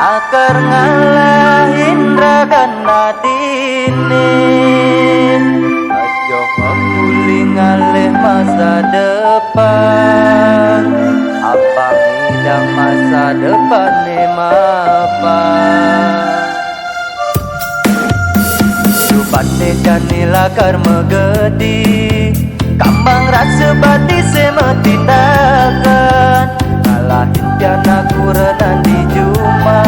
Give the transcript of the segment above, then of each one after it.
Akar ngalahin ragan nadine, ajo ngekuli ngalih masa depan. Apa ngidang masa depan mapan. Supane janila kar megedi, kambang rasa bati semetindakan. Ngalahin jana kurenan di juma,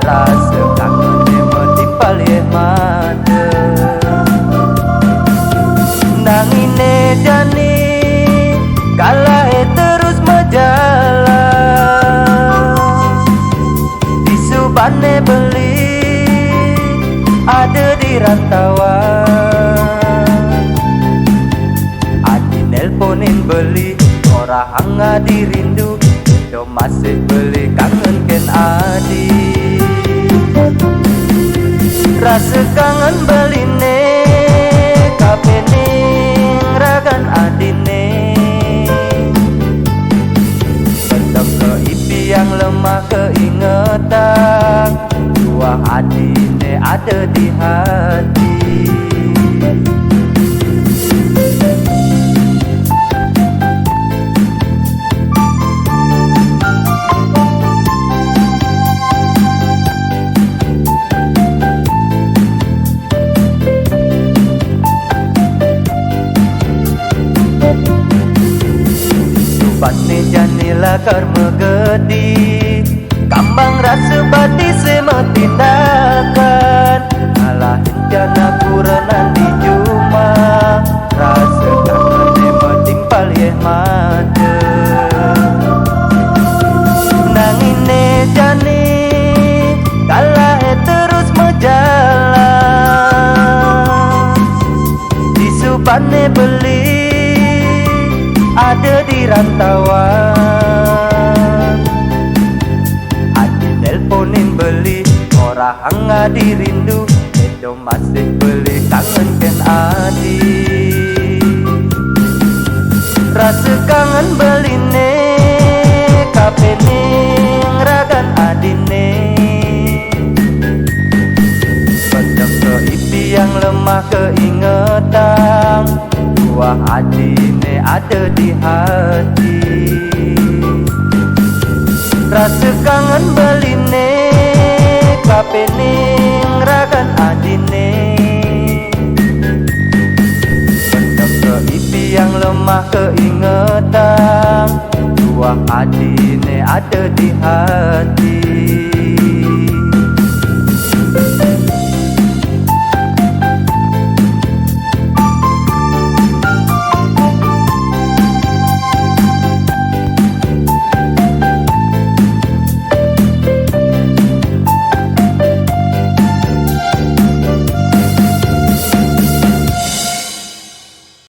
rasa kangen semetimpal ye mata. Nangine jani kalah terus menjalan. Di subane beli ada di rantauan. Adi nelponin beli orang hanga dirindu, do masih beli kangen ken adi. Rasa kangen beline kapening ragan adine. Pendam ke ipi yang lemah keingetan, dua adine ada di hati. Supane janila kar megedi, kambang rasa bati semetindakan. Ngalahin jana kurenan di juma, rasa kangen semetimpal ye mata. Nangine jani kalah terus menjalan. Di supane beli ada di rantauan. Adi nelponin beli orang hanga dirindu, edo masih beli kangen ken adi. Rasa kangen beline kapening ragan adine. Pendam ke ipi yang lemah keingetan, dua adine ada di hati. Rasa kangen beline kapening ragan adine. Pendam ke ipi yang lemah keingetan, dua adine ada di hati.